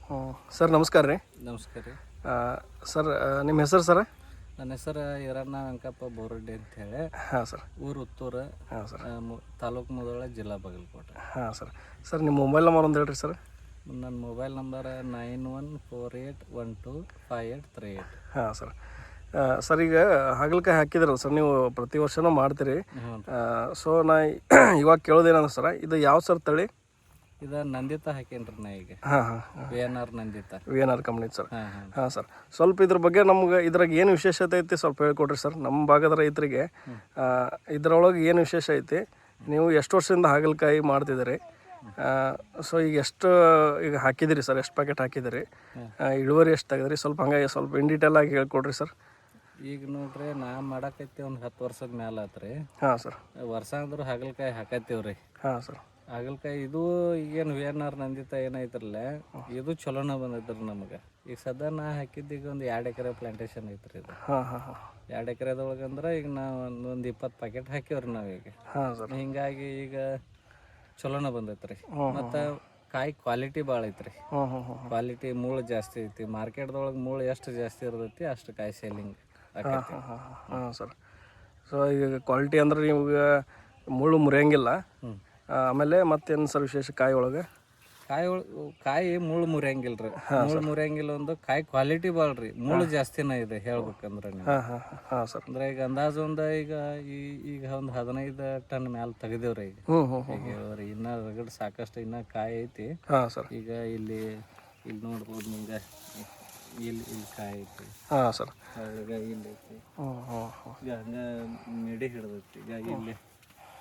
ಹ್ಞೂ ಸರ್ ನಮಸ್ಕಾರ ರೀ. ನಮಸ್ಕಾರ ರೀ. ಸರ್ ನಿಮ್ಮ ಹೆಸರು ಸರ್? ನನ್ನ ಹೆಸರು ಈರಣ್ಣ ವೆಂಕಪ್ಪ ಬೋರಡ್ಡಿ ಅಂತೇಳಿ. ಹಾಂ ಸರ್. ಊರು ಉತ್ತೂರು. ಹಾಂ ಸರ್. ತಾಲೂಕು ಮುಧೋಳ, ಜಿಲ್ಲಾ ಬಾಗಲಕೋಟೆ. ಹಾಂ ಸರ್. ಸರ್ ನಿಮ್ಮ ಮೊಬೈಲ್ ನಂಬರ್ ಒಂದು ಹೇಳ್ರಿ ಸರ್. ನನ್ನ ಮೊಬೈಲ್ ನಂಬರ್ 9148125838. ಹಾಂ ಸರ್. ಸರ್ ಈಗ ಹಾಗಲಕಾಯಿ ಹಾಕಿದ್ರಲ್ಲ ಸರ್, ನೀವು ಪ್ರತಿ ವರ್ಷನೂ ಮಾಡ್ತೀರಿ. ಸೊ ನಾ ಇವಾಗ ಕೇಳೋದೇನಂದ್ರೆ ಸರ್, ಇದು ಯಾವ ಸರ್ ತಳಿ? ಇದು ನಂದಿತ ಹಾಕೇನ್ರಿ ನಾ ಈಗ. ಹಾಂ ಹಾಂ. VNR Nandita. VNR company sir. ಹಾಂ ಹಾಂ ಸರ್. ಸ್ವಲ್ಪ ಇದ್ರ ಬಗ್ಗೆ ನಮ್ಗೆ ಇದ್ರಾಗ ಏನು ವಿಶೇಷತೆ ಐತಿ ಸ್ವಲ್ಪ ಹೇಳ್ಕೊಡ್ರಿ ಸರ್. ನಮ್ಮ ಭಾಗದ ರೈತರಿಗೆ ಇದರೊಳಗೆ ಏನು ವಿಶೇಷ ಐತಿ, ನೀವು ಎಷ್ಟು ವರ್ಷದಿಂದ ಹಾಗಲಕಾಯಿ ಮಾಡ್ತಿದ್ದೀರಿ, ಸೊ ಈಗ ಎಷ್ಟು ಈಗ ಹಾಕಿದಿರಿ ಸರ್, ಎಷ್ಟು ಪ್ಯಾಕೆಟ್ ಹಾಕಿದಿರಿ, ಇಳುವರಿ ಎಷ್ಟು ತೆಗೆದ್ರಿ, ಸ್ವಲ್ಪ ಹಂಗಾಗಿ ಸ್ವಲ್ಪ ಇನ್ ಡೀಟೇಲ್ ಆಗಿ ಹೇಳ್ಕೊಡ್ರಿ ಸರ್. ಈಗ ನೋಡ್ರಿ, ನಾ ಮಾಡಕತ್ತಿ ಒಂದು 10 ವರ್ಷದ ಮ್ಯಾಲ ಆತ್ರಿ. ಹಾಂ ಸರ್. ವರ್ಷ ಅಂದ್ರೂ ಹಾಗಲಕಾಯಿ ಹಾಕತ್ತೀವ್ರಿ. ಹಾಂ ಸರ್. ಹಾಗಲಕಾಯಿ ಇದು ಈಗೇನು VNR ನಂದಿತ ಏನೈತ್ರಲ್ಲ, ಇದು ಚಲೋನ ಬಂದೈತ್ರಿ ನಮಗೆ. ಈಗ ಸದ್ಯ ನಾ ಹಾಕಿದ್ದೀಗ ಒಂದು 2 ಎಕರೆ ಪ್ಲಾಂಟೇಶನ್ ಐತ್ರಿ ಇದು. ಹಾಂ ಹಾಂ ಹಾಂ. 2 ಎಕರೆದೊಳಗೆ ಅಂದ್ರೆ ಈಗ ನಾವು ಒಂದು 20 ಪ್ಯಾಕೆಟ್ ಹಾಕಿವ್ರಿ ನಾವೀಗ. ಹಾಂ ಸರ್. ಹಿಂಗಾಗಿ ಈಗ ಚಲೋನ ಬಂದೈತ್ರಿ. ಮತ್ತು ಕಾಯಿ ಕ್ವಾಲಿಟಿ ಭಾಳ ಐತ್ರಿ. ಕ್ವಾಲಿಟಿ ಮೂಳು ಜಾಸ್ತಿ ಐತಿ. ಮಾರ್ಕೆಟ್ದೊಳಗೆ ಮೂಳು ಎಷ್ಟು ಜಾಸ್ತಿ ಇರ್ತೈತಿ ಅಷ್ಟು ಕಾಯಿ ಸೇಲಿಂಗ್ ಆಕೈತಿ. ಹಾಂ ಸರ್. ಸೊ ಈಗ ಕ್ವಾಲಿಟಿ ಅಂದ್ರೆ ನಿಮ್ಗೆ ಮುಳ್ಳು ಮುರಿಯಂಗಿಲ್ಲ. ಆಮೇಲೆ ಮತ್ತೇನು ಸರ್ ವಿಶೇಷ ಕಾಯಿ ಒಳಗೆ? ಕಾಯಿ ಮುಳ್ಳು ಮುರಿಯಂಗಿಲ್ಲ ರೀ. ಮುಳ್ಳು ಮುರಿಯಂಗಿಲ್ಲ, ಒಂದು ಕಾಯಿ ಕ್ವಾಲಿಟಿ ಭಾಳ ರೀ. ಮುಳ್ಳು ಜಾಸ್ತಿನ ಇದೆ ಹೇಳ್ಬೇಕಂದ್ರೆ ನೀವು. ಹಾಂ ಸರ್. ಅಂದ್ರೆ ಈಗ ಅಂದಾಜು ಒಂದು ಈಗ ಒಂದು 15 ಟನ್ ಮ್ಯಾಲ ತೆಗೆದೇವ್ರಿ ಈಗ. ಈಗ ಇನ್ನ ರಗಡ್ ಸಾಕಷ್ಟು ಇನ್ನ ಕಾಯಿ ಐತಿ. ಹಾಂ ಸರ್. ಈಗ ಇಲ್ಲಿ ನೋಡ್ಬೋದು ನಿಮ್ಗೆ, ಇಲ್ಲಿ ಕಾಯಿ ಐತಿ. ಹಾಂ ಸರ್. ಈಗ ಇಲ್ಲಿ ಐತಿ. ಈಗ ಹಂಗ ಮಿಡಿ ಹಿಡ್ದೈತಿ.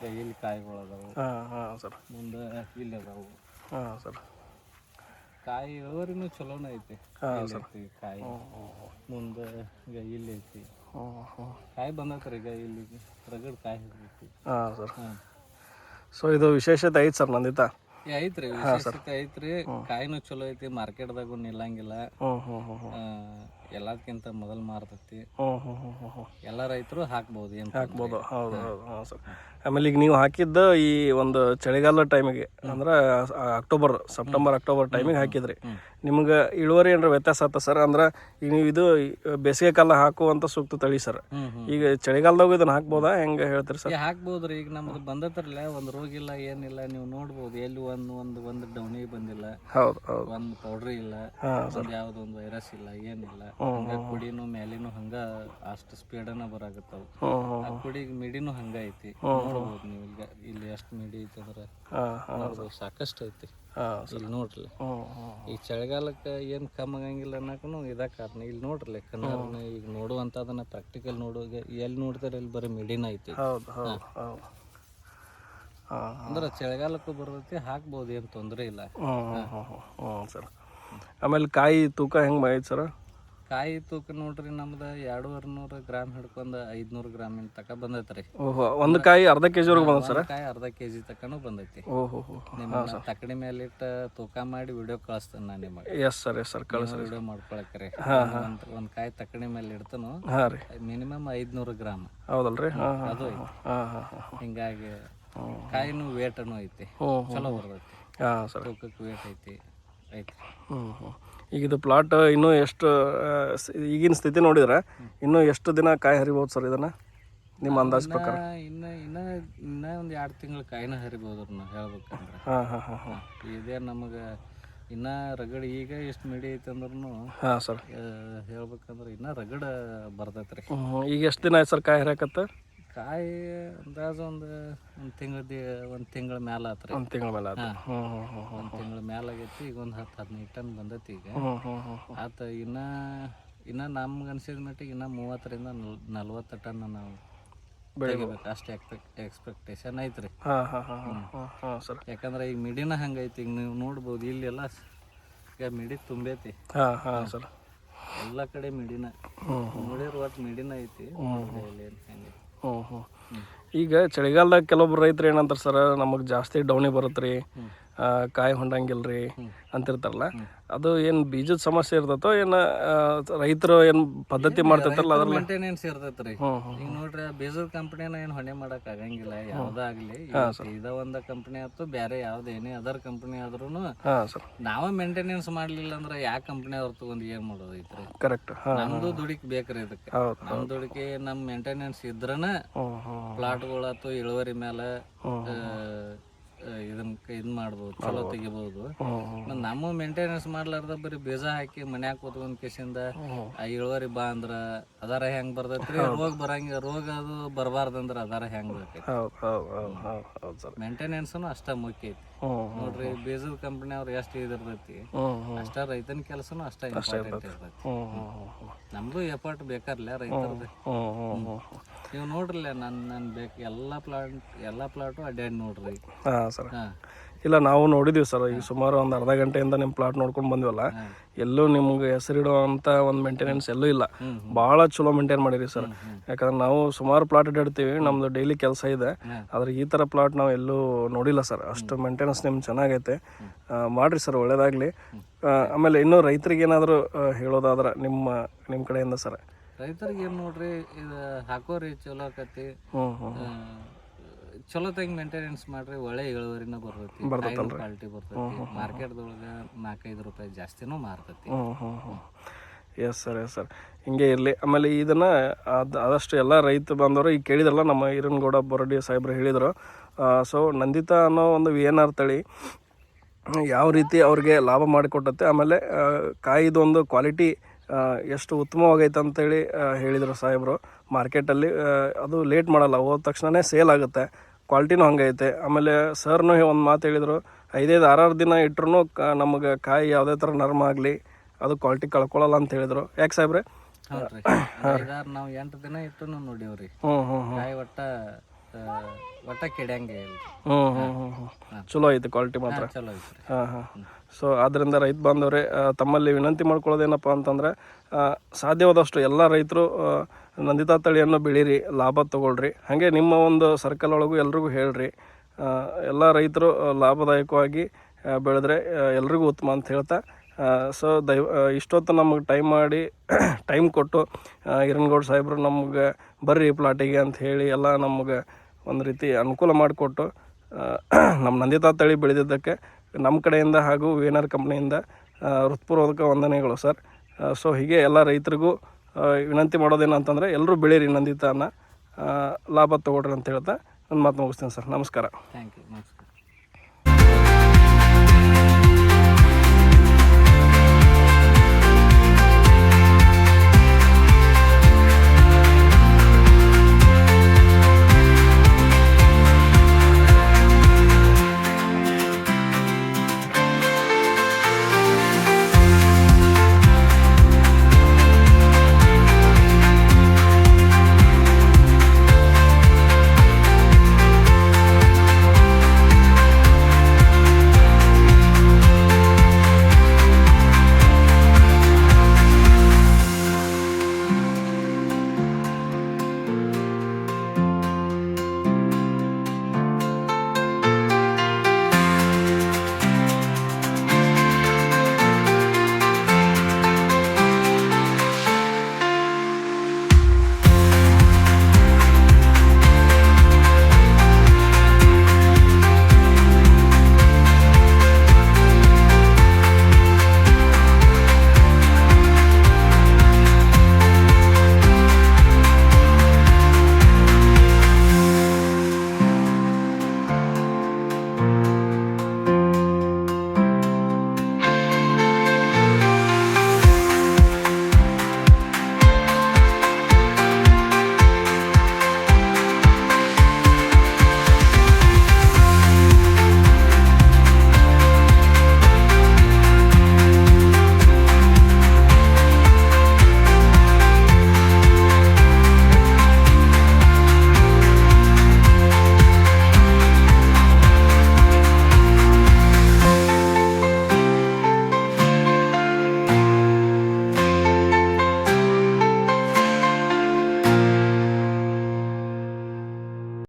ಈಗ ಇಲ್ಲಿ ಕಾಯಿಗಳು ಅದಾವು. ಹಾಂ ಸರ್. ಮುಂದೆ ಇಲ್ಲಿ ಅದಾವು. ಹಾಂ ಸರ್. ಕಾಯಿ ಇಳುವರಿನೂ ಚಲೋನ ಐತಿ. ಕಾಯಿ ಮುಂದೆ ಈಗ ಇಲ್ಲಿ ಐತಿ. ಕಾಯಿ ಬಂದೈತ್ರಿ. ಈಗ ಇಲ್ಲಿ ರಗಡ್ ಕಾಯಿ ಹಿಡ್ದೈತಿ. ಹಾಂ ಸರ್. ಸೊ ಇದು ವಿಶೇಷತೆ ಐತಿ ಸರ್ ನಂದಿತ? ಐತ್ರಿ, ವಿಶೇಷತೆ ಐತ್ರಿ. ಕಾಯಿನೂ ಚಲೋ ಐತಿ. ಮಾರ್ಕೆಟ್ದಾಗೂ ನಿಲ್ಲಂಗಿಲ್ಲ. ಎಲ್ಲದಕ್ಕಿಂತ ಮೊದಲು ಮಾರ್ತೈತಿ. ಎಲ್ಲ ರೈತರು ಹಾಕ್ಬೋದು, ಏನು ಹಾಕ್ಬೋದು. ಹೌದು ಹೌದು. ಹಾಂ ಸರ್. ಆಮೇಲೆ ಈಗ ನೀವು ಹಾಕಿದ್ದ ಈ ಒಂದು ಚಳಿಗಾಲ ಟೈಮಿಗೆ ಅಂದ್ರೆ ಸೆಪ್ಟೆಂಬರ್ ಅಕ್ಟೋಬರ್ ಟೈಮಿಗೆ ಹಾಕಿದ್ರಿ, ನಿಮ್ಗೆ ಇಳುವರಿ ಏನಾರ ವ್ಯತ್ಯಾಸ ಆತ ಸರ್? ಅಂದ್ರೆ ಈಗ ನೀವು ಇದು ಬೇಸಿಗೆ ಕಾಲ ಹಾಕುವಂಥ ಸೂಕ್ತ ತಳಿ ಸರ್. ಈಗ ಚಳಿಗಾಲದಾಗ ಇದನ್ನ ಹಾಕ್ಬೋದಾ, ಹೆಂಗೆ ಹೇಳ್ತೀರಿ ಸರ್? ಹಾಕ್ಬೋದ್ರಿ. ಈಗ ನಮ್ದು ಬಂದತ್ರಲ್ಲ, ಒಂದು ರೋಗ ಇಲ್ಲ, ಏನಿಲ್ಲ. ನೀವು ನೋಡ್ಬೋದು, ಎಲ್ಲಿ ಒಂದು ಡೌನಿ ಬಂದಿಲ್ಲ. ಹೌದು ಹೌದು. ಒಂದು ಪೌಡ್ರಿ ಇಲ್ಲ, ಯಾವ್ದು ಒಂದು ವೈರಸ್ ಇಲ್ಲ, ಏನಿಲ್ಲ. ಕುಡಿನೂ ಮ್ಯಾಲಿನೂ ಹಂಗ ಅಷ್ಟು ಸ್ಪೀಡನ ಬರಾಕತ್ತಾವ. ಆ ಕುಡಿಗೆ ಮಿಡಿನೂ ಹಂಗ ಐತಿ. ನೋಡ್ಬೋದು ನೀವು. ಈಗ ಇಲ್ಲಿ ಎಷ್ಟು ಮಿಡಿ ಐತಿ ಅಂದ್ರೆ ನೋಡ್ಬೋದು, ಸಾಕಷ್ಟು ಐತಿ. ಇಲ್ಲಿ ನೋಡ್ರಿ, ಈಗ ಚಳಿಗಾಲಕ್ಕೆ ಏನು ಕಮ್ಮಿ ಆಗಂಗಿಲ್ಲ ಅನ್ನಕ್ಕೂ ಇದ ಕಾರಣ. ಇಲ್ಲಿ ನೋಡ್ರಿ ಕನ್ನಡ ಈಗ ನೋಡುವಂಥದನ್ನ ಪ್ರಾಕ್ಟಿಕಲ್ ಎಲ್ಲಿ ನೋಡ್ತಾರೆ ಇಲ್ಲಿ ಬರೀ ಮಿಡಿನ ಐತಿ. ಅಂದ್ರೆ ಚಳಿಗಾಲಕ್ಕೂ ಬರ್ತೈತಿ, ಹಾಕ್ಬೋದು, ಏನು ತೊಂದರೆ ಇಲ್ಲ. ಸರ್. ಆಮೇಲೆ ಕಾಯಿ ತೂಕ ಹೆಂಗೆ ಐತಿ ಸರ್? ಕಾಯಿ ತೂಕ ನೋಡ್ರಿ, ನಮ್ದು 200-200 ಗ್ರಾಮ್ ಹಿಡ್ಕೊಂಡು 500 ಗ್ರಾಮಿನ ತಕ ಬಂದೈತ್ರಿ. ಒಂದು ಕಾಯಿ ಅರ್ಧ ಕೆಜಿ ವರೆಗೂ ಬಂದ ಸರ್? ಕಾಯಿ ಅರ್ಧ ಕೆಜಿ ತಕನೂ ಬಂದೈತಿ. ನಿಮ್ಮ ತಕ್ಕಡಿ ಮೇಲೆ ಇಟ್ಟು ತೂಕ ಮಾಡಿ ವಿಡಿಯೋ ಕಳಿಸ್ತೇನೆ ನಾನು ನಿಮಗೆ. ಎಸ್ ಸರ್, ಎಸ್ ಸರ್, ಕಳಿಸಿ ವಿಡಿಯೋ ಮಾಡ್ಕೊಳಕ್ರಿ. ಒಂದು ಕಾಯಿ ತಕ್ಕಡಿ ಮೇಲೆ ಇಡ್ತಾನು ಮಿನಿಮಮ್ 500 ಗ್ರಾಮ್. ಹೌದಲ್ರಿ? ಅದು ಐತಿ. ಹಿಂಗಾಗಿ ಕಾಯಿನೂ ವೇಟನು ಐತಿ, ಚಲೋ ಬರ್ತೈತಿ. ತೂಕಕ್ಕೆ ವೇಟ್ ಐತಿ. ಈಗ ಇದು ಪ್ಲಾಟ್ ಇನ್ನೂ ಎಷ್ಟು, ಈಗಿನ ಸ್ಥಿತಿ ನೋಡಿದ್ರೆ ಇನ್ನೂ ಎಷ್ಟು ದಿನ ಕಾಯಿ ಹರಿಬೋದು ಸರ್ ಇದನ್ನ ನಿಮ್ಮ ಅಂದಾಜು ಪ್ರಕಾರ? ಇನ್ನ ಒಂದು 2 ತಿಂಗಳು ಕಾಯಿನ ಹರಿಬೋದು ನಾವು ಹೇಳ್ಬೇಕಂದ್ರೆ. ಇದೇ ನಮಗೆ ಇನ್ನ ರಗಡ್. ಈಗ ಎಷ್ಟು ಮಿಡಿ ಐತಿ ಅಂದ್ರೂ ಸರ್ ಹೇಳ್ಬೇಕಂದ್ರೆ ಇನ್ನ ರಗಡ್ ಬರ್ತೈತ್ರಿ. ಈಗ ಎಷ್ಟು ದಿನ ಆಯ್ತು ಸರ್ ಕಾಯಿ ಹರಿಯಾಕತ್ತ? ಕಾಯಿ ಅಂದಾಜು ಒಂದು ತಿಂಗಳ ಮ್ಯಾಲ ಆತ್ರಿ. ಒಂದು ತಿಂಗಳ ಮೇಲೆ ಆತ. ಒಂದು ತಿಂಗಳ ಮ್ಯಾಲ ಆಗೈತಿ. ಈಗ ಒಂದು 10-15 ಟನ್ ಬಂದೈತಿ ಈಗ. ಆತ ಇನ್ನ ನಮ್ಗೆ ಅನ್ಸಿದ ಮಟ್ಟಿಗೆ ಇನ್ನ 30-40 ಟನ್ ನಾವು ಬೆಳಿಬೇಕು ಅಷ್ಟು ಎಕ್ಸ್ಪೆಕ್ಟೇಷನ್ ಐತ್ರಿ. ಯಾಕಂದ್ರೆ ಈಗ ಮಿಡಿನ ಹಂಗೈತಿ. ಈಗ ನೀವು ನೋಡ್ಬೋದು, ಇಲ್ಲೆಲ್ಲ ಈಗ ಮಿಡಿ ತುಂಬೈತಿ. ಸರ್ ಎಲ್ಲ ಕಡೆ ಮಿಡಿನ ನೋಡಿರೋ ಒಟ್ಟು ಮಿಡಿನ ಐತಿ. ಈಗ ಚಳಿಗಾಲದಾಗ ಕೆಲವೊಬ್ರು ರೈತರು ಏನಂತಾರೆ ಸರ್, ನಮಗೆ ಜಾಸ್ತಿ ಡೌನಿ ಬರುತ್ತೆ ರೀ, ಕಾಯಿ ಹೊಂಡಂಗಿಲ್ರಿ ಅಂತಿರ್ತಾರಲ್ಲ, ಅದು ಏನು ಬೀಜದ ಸಮಸ್ಯೆ ಇರ್ತೈತೋ ಏನು ರೈತರು ಏನು ಪದ್ಧತಿ ಮಾಡ್ತಿರ್ತಾರಲ್ಲ ಅದ್ರಲ್ಲಿ ಮೇಂಟೆನೆನ್ಸ್ ಇರ್ತೈತ್ರಿ. ಈಗ ನೋಡ್ರಿ ಬೀಜದ ಕಂಪ್ನಿನ ಏನು ಹೊಣೆ ಮಾಡಕ್ ಆಗಂಗಿಲ್ಲ ಯಾವ್ದಾಗ್ಲಿ. ಇದ ಒಂದ ಕಂಪ್ನಿ ಆಯ್ತು, ಬೇರೆ ಯಾವ್ದೇನೇ ಅದರ್ ಕಂಪ್ನಿ ಆದ್ರೂನು ಹಾಂ ಸರ್ ನಾವ ಮೇಂಟೆನೆನ್ಸ್ ಮಾಡ್ಲಿಲ್ಲ ಅಂದ್ರೆ ಯಾವ ಕಂಪ್ನಿ ಅವ್ರ ತಗೊಂಡ್ ಏನ್ ಮಾಡೋದೈತ್ರಿ? ಕರೆಕ್ಟ್. ಹಾಂ ನಮ್ದು ದುಡಿಕ್ ಬೇಕ್ರಿ ಇದಕ್ಕೆ. ನಮ್ ದುಡಿಕೆ ನಮ್ ಮೇಂಟೆನೆನ್ಸ್ ಇದ್ರನ ಪ್ಲಾಟ್ಗಳಾತು ಇಳುವರಿ ಮೇಲೆ ಇದನ್ ಮಾಡ್ಬೋದು, ಚಲೋ ತೆಗಿಬಹುದು. ನಮ್ಮ ಮೇಂಟೆನೆನ್ಸ್ ಮಾಡ್ಲಾರ್ದ ಬರೀ ಬೀಜ ಹಾಕಿ ಮನ್ಯಾಗ ಕೂತ್ಕೊಂಡ್ ಕೇಸಿಂದ ಇಳುವರಿ ಬಾ ಅಂದ್ರ ಅದಾರ ಹೆಂಗ್ ಬರ್ತೈತ್ರಿ? ರೋಗ ಅದು ಬರಬಾರ್ದಂದ್ರ ಅದಾರ ಹೆಂಗ್ ಬೇಕೈತಿ? ಮೇಂಟೆನೆನ್ಸ್ನು ಅಷ್ಟ ಮುಖ್ಯ ಐತಿ ನೋಡ್ರಿ. ಬೀಜದ ಕಂಪನಿ ಅವ್ರು ಎಷ್ಟು ಇದಿರ್ತೈತಿ ಅಷ್ಟ ರೈತನ ಕೆಲಸನು ಅಷ್ಟ ಇಂಪಾರ್ಟೆಂಟ್ ಇರ್ತೈತಿ. ನಮ್ದು ಎಫರ್ಟ್ ಬೇಕಾರ್ಲ ರೈತರದ್ದು. ನೀವು ನೋಡ್ರಲ್ಲ ನನ್ ಬೇಕು ಎಲ್ಲಾ ಪ್ಲಾಟು ಅಡ್ಡಾಡಿ ನೋಡ್ರಿ. ಹಾಂ ಸರ್. ಇಲ್ಲ ನಾವು ನೋಡಿದ್ದೀವಿ ಸರ್. ಈಗ ಸುಮಾರು ಒಂದು ಅರ್ಧ ಗಂಟೆಯಿಂದ ನಿಮ್ಮ ಪ್ಲಾಟ್ ನೋಡ್ಕೊಂಡು ಬಂದ್ವಲ್ಲ, ಎಲ್ಲೂ ನಿಮ್ಗೆ ಹೆಸರಿಡುವಂಥ ಒಂದು ಮೇಂಟೆನೆನ್ಸ್ ಎಲ್ಲೂ ಇಲ್ಲ. ಭಾಳ ಚಲೋ ಮೇಂಟೈನ್ ಮಾಡಿರಿ ಸರ್. ಯಾಕಂದ್ರೆ ನಾವು ಸುಮಾರು ಪ್ಲಾಟ್ ಅಡ್ಡಾಡ್ತೀವಿ, ನಮ್ಮದು ಡೈಲಿ ಕೆಲಸ ಇದೆ. ಆದ್ರೆ ಈ ಥರ ಪ್ಲಾಟ್ ನಾವು ಎಲ್ಲೂ ನೋಡಿಲ್ಲ ಸರ್. ಅಷ್ಟು ಮೇಂಟೆನೆನ್ಸ್ ನಿಮ್ಗೆ ಚೆನ್ನಾಗೈತೆ. ಮಾಡಿರಿ ಸರ್, ಒಳ್ಳೇದಾಗಲಿ. ಆಮೇಲೆ ಇನ್ನೂ ರೈತರಿಗೆ ಏನಾದರೂ ಹೇಳೋದಾದ್ರೆ ನಿಮ್ಮ ಕಡೆಯಿಂದ ಸರ್? ರೈತರಿಗೆ ಏನು ನೋಡ್ರಿ, ಇದು ಹಾಕೋರಿ ಚಲೋ ಆಕತಿ, ಚಲೋ ತಂಗ ಮೇಂಟೆನೆನ್ಸ್ ಮಾಡ್ರಿ, ಒಳ್ಳೆ ಇಳುವರಿನ ಬರ್ತೈತಿ, ಕ್ವಾಲಿಟಿ ಬರ್ತೈತಿ. ಮಾರ್ಕೆಟ್ದೊಳಗೆ 4-5 ರೂಪಾಯಿ ಜಾಸ್ತಿನೂ ಮಾರ್ತೈತಿ. ಎಸ್ ಸರ್, ಎಸ್ ಸರ್, ಹಿಂಗೆ ಇರಲಿ. ಆಮೇಲೆ ಇದನ್ನು ಆದಷ್ಟು ಎಲ್ಲ ರೈತ ಬಂದವರು ಈಗ ಕೇಳಿದ್ರಲ್ಲ, ನಮ್ಮ ಈರನಗೌಡ ಬೊರಡಿ ಸಾಹೇಬ್ರು ಹೇಳಿದರು. ಸೊ ನಂದಿತಾ ಅನ್ನೋ ಒಂದು VNR ತಳಿ ಯಾವ ರೀತಿ ಅವ್ರಿಗೆ ಲಾಭ ಮಾಡಿಕೊಟ್ಟತ್ತೆ, ಆಮೇಲೆ ಕಾಯಿದು ಒಂದು ಕ್ವಾಲಿಟಿ ಎಷ್ಟು ಉತ್ತಮವಾಗೈತೆ ಅಂತೇಳಿ ಹೇಳಿದರು ಸಾಹೇಬರು. ಮಾರ್ಕೆಟಲ್ಲಿ ಅದು ಲೇಟ್ ಮಾಡಲ್ಲ, ಹೋದ ತಕ್ಷಣವೇ ಸೇಲ್ ಆಗುತ್ತೆ, ಕ್ವಾಲಿಟಿನೂ ಹಂಗೈತೆ. ಆಮೇಲೆ ಸರ್ನು ಒಂದು ಮಾತು ಹೇಳಿದರು, 5-6 ದಿನ ಇಟ್ಟರು ನಮಗೆ ಕಾಯಿ ಯಾವುದೇ ಥರ ನರ್ಮ ಆಗಲಿ ಅದು ಕ್ವಾಲಿಟಿ ಕಳ್ಕೊಳ್ಳಲ್ಲ ಅಂತ ಹೇಳಿದರು. ಯಾಕೆ ಸಾಹೇಬ್ರೆ? ನಾವು 8 ದಿನ ಇಟ್ಟು ನೋಡಿವ್ರಿ, ಕಾಯಿ ಒಟ್ಟ ಕೆಡಂಗೆ ಇಲ್ಲ. ಚಲೋ ಐತೆ ಕ್ವಾಲಿಟಿ ಮಾತ್ರ. ಚಲೋ ಐತ್ರಿ. ಹಾಂ. ಸೊ ಆದ್ದರಿಂದ ರೈತ ಬಾಂಧವರೇ, ತಮ್ಮಲ್ಲಿ ವಿನಂತಿ ಮಾಡ್ಕೊಳ್ಳೋದೇನಪ್ಪ ಅಂತಂದರೆ, ಸಾಧ್ಯವಾದಷ್ಟು ಎಲ್ಲ ರೈತರು ನಂದಿತಾ ತಳಿಯನ್ನು ಬೆಳೀರಿ, ಲಾಭ ತೊಗೊಳ್ರಿ. ಹಾಗೆ ನಿಮ್ಮ ಒಂದು ಸರ್ಕಲ್ ಒಳಗೂ ಎಲ್ರಿಗೂ ಹೇಳ್ರಿ, ಎಲ್ಲ ರೈತರು ಲಾಭದಾಯಕವಾಗಿ ಬೆಳೆದ್ರೆ ಎಲ್ರಿಗೂ ಉತ್ತಮ ಅಂತ ಹೇಳ್ತಾ, ಸೊ ಇಷ್ಟೊತ್ತು ನಮಗೆ ಟೈಮ್ ಕೊಟ್ಟು ಈರನಗೌಡ ಸಾಹೇಬರು ನಮಗೆ ಬರ್ರಿ ಪ್ಲಾಟಿಗೆ ಅಂತ ಹೇಳಿ ಎಲ್ಲ ನಮಗೆ ಒಂದು ರೀತಿ ಅನುಕೂಲ ಮಾಡಿಕೊಟ್ಟು ನಮ್ಮ ನಂದಿತಾ ತಳಿ ಬೆಳೆದಿದ್ದಕ್ಕೆ ನಮ್ಮ ಕಡೆಯಿಂದ ಹಾಗೂ VNR ಕಂಪ್ನಿಯಿಂದ ಹೃತ್ಪೂರ್ವಕ ವಂದನೆಗಳು ಸರ್. ಸೊ ಹೀಗೆ ಎಲ್ಲ ರೈತರಿಗೂ ವಿನಂತಿ ಮಾಡೋದೇನಂತಂದರೆ, ಎಲ್ಲರೂ ಬೆಳೀರಿ ನಂದಿತಾನ, ಲಾಭ ತೊಗೊಳ್ರಿ ಅಂತ ಹೇಳ್ತಾ ನನ್ನ ಮಾತು ಮುಗಿಸ್ತೀನಿ ಸರ್. ನಮಸ್ಕಾರ. Thank you.